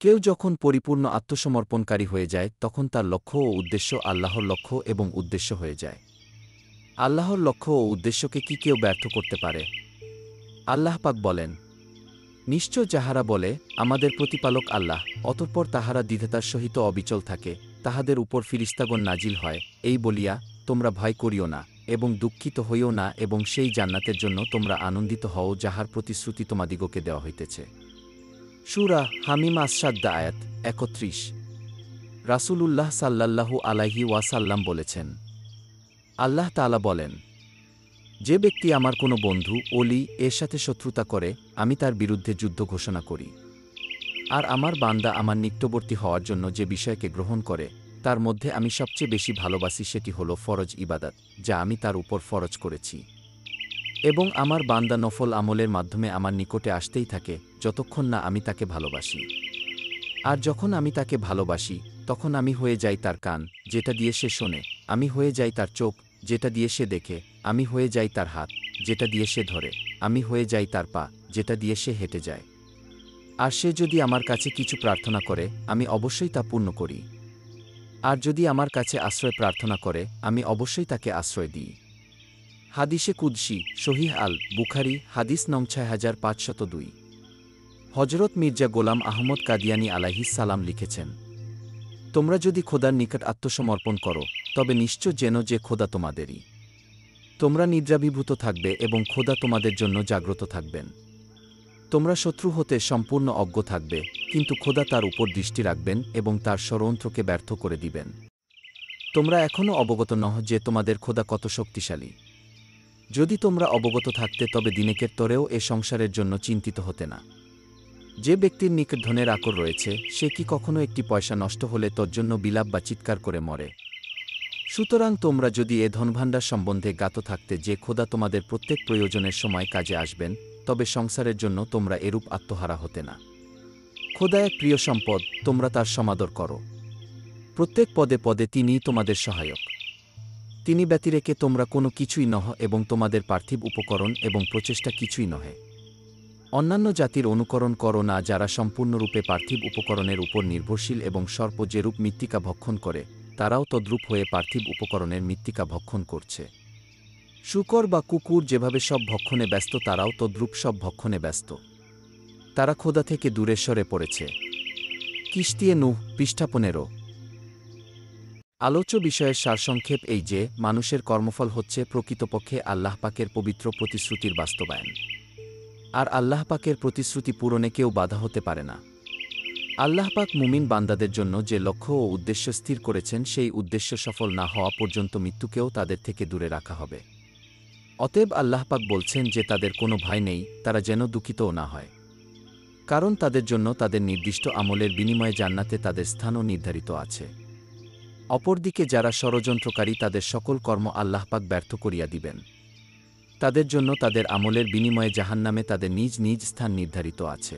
কেউ যখন পরিপূর্ণ আত্মসমর্পণকারী হয়ে যায় তখন তার লক্ষ্য ও উদ্দেশ্য আল্লাহর লক্ষ্য এবং উদ্দেশ্য হয়ে যায়। আল্লাহর লক্ষ্য ও উদ্দেশ্যকে কি কেউ ব্যর্থ করতে পারে? আল্লাহ পাক বলেন, নিশ্চয় যাহারা বলে, আমাদের প্রতিপালক আল্লাহ, অতঃপর তাহারা দ্বিধাতার সহিত অবিচল থাকে, তাহাদের উপর ফিরিস্তাগণ নাজিল হয়, এই বলিয়া, তোমরা ভয় করিও না এবং দুঃখিত হইও না এবং সেই জান্নাতের জন্য তোমরা আনন্দিত হও যাহার প্রতিশ্রুতি তোমাদিগকে দেওয়া হইতেছে। সূরা হামিম আস-সাদ্দা আয়াত ৩১। রাসূলুল্লাহ সাল্লাল্লাহু আলাইহি ওয়াসাল্লাম বলেছেন, আল্লাহ তাআলা বলেন, যে ব্যক্তি আমার কোনো বন্ধু ওলি এর সাথে শত্রুতা করে, আমি তার বিরুদ্ধে যুদ্ধ ঘোষণা করি। আর আমার বান্দা আমার নিকটবর্তী হওয়ার জন্য যে বিষয়কে গ্রহণ করে, তার মধ্যে আমি সবচেয়ে বেশি ভালোবাসি সেটি হল ফরজ ইবাদত, যা আমি তার উপর ফরজ করেছি। এবং আমার বান্দা নফল আমলের মাধ্যমে আমার নিকটে আসতেই থাকে, যতক্ষণ না আমি তাকে ভালোবাসি। আর যখন আমি তাকে ভালোবাসি, তখন আমি হয়ে যাই তার কান, যেটা দিয়ে সে শোনে, আমি হয়ে যাই তার চোখ, যেটা দিয়ে সে দেখে, আমি হয়ে যাই তার হাত, যেটা দিয়ে সে ধরে, আমি হয়ে যাই তার পা, যেটা দিয়ে সে হেঁটে যায়। আর সে যদি আমার কাছে কিছু প্রার্থনা করে, আমি অবশ্যই তা পূর্ণ করি। আর যদি আমার কাছে আশ্রয় প্রার্থনা করে, আমি অবশ্যই তাকে আশ্রয় দিই। হাদিসে কুদসি, সহিহ আল বুখারী, হাদিস নং ৬৫০২। হজরত মির্জা গোলাম আহমদ কাদিয়ানী আলাইহিস সালাম লিখেছেন, তোমরা যদি খোদার নিকট আত্মসমর্পণ করো, তবে নিশ্চয় জেনো যে খোদা তোমাদেরই। তোমরা নিদ্রাভিভূত থাকবে এবং খোদা তোমাদের জন্য জাগ্রত থাকবেন। তোমরা শত্রু হতে সম্পূর্ণ অজ্ঞ থাকবে, কিন্তু খোদা তার উপর দৃষ্টি রাখবেন এবং তার ষড়যন্ত্রকে ব্যর্থ করে দিবেন। তোমরা এখনও অবগত নহ যে তোমাদের খোদা কত শক্তিশালী। যদি তোমরা অবগত থাকতে তবে দিনেকের তরেও এ সংসারের জন্য চিন্তিত হতে না। যে ব্যক্তির নিকট ধনের আকর রয়েছে, সে কি কখনো একটি পয়সা নষ্ট হলে তজ্জন্য বিলাপ বা চিৎকার করে মরে? সুতরাং তোমরা যদি এ ধনভাণ্ডার সম্বন্ধে জ্ঞাত থাকতে যে খোদা তোমাদের প্রত্যেক প্রয়োজনের সময় কাজে আসবেন, তবে সংসারের জন্য তোমরা এরূপ আত্মহারা হতে না। খোদা এক প্রিয় সম্পদ, তোমরা তার সমাদর করো। প্রত্যেক পদে পদে তিনিই তোমাদের সহায়ক। তিনি ব্যতিরেকে তোমরা কোনো কিছুই নহ এবং তোমাদের পার্থিব উপকরণ এবং প্রচেষ্টা কিছুই নহে। অন্যান্য জাতির অনুকরণ করো না যারা সম্পূর্ণরূপে পার্থিব উপকরণের উপর নির্ভরশীল এবং সর্প যেরূপ মৃত্তিকা ভক্ষণ করে, তারাও তদ্রূপ হয়ে পার্থিব উপকরণের মৃত্তিকা ভক্ষণ করছে। শূকর বা কুকুর যেভাবে সব ভক্ষণে ব্যস্ত, তারাও তদ্রূপ সব ভক্ষণে ব্যস্ত। তারা খোদা থেকে দূরে সরে পড়েছে। কিশতিয়ে নূহ, পৃষ্ঠা ১৫। আলোচ্য বিষয়ের সারসংক্ষেপ এই যে, মানুষের কর্মফল হচ্ছে প্রকৃতপক্ষে আল্লাহ পাকের পবিত্র প্রতিশ্রুতির বাস্তবায়ন। আর আল্লাহ পাকের প্রতিশ্রুতি পূরণে কেউ বাধা হতে পারে না। আল্লাহ পাক মুমিন বান্দাদের জন্য যে লক্ষ্য ও উদ্দেশ্য স্থির করেছেন, সেই উদ্দেশ্য সফল না হওয়া পর্যন্ত মৃত্যুকেও তাদের থেকে দূরে রাখা হবে। অতএব আল্লাহ পাক বলছেন যে তাদের কোনো ভয় নেই, তারা যেন দুঃখিতও না হয়। কারণ তাদের জন্য তাদের নির্দিষ্ট আমলের বিনিময়ে জান্নাতে তাদের স্থানও নির্ধারিত আছে। অপরদিকে যারা ষড়যন্ত্রকারী, তাদের সকল কর্ম আল্লাহ পাক ব্যর্থ করিয়া দিবেন। তাদের জন্য তাদের আমলের বিনিময়ে জাহান্নামে তাদের নিজ নিজ স্থান নির্ধারিত আছে।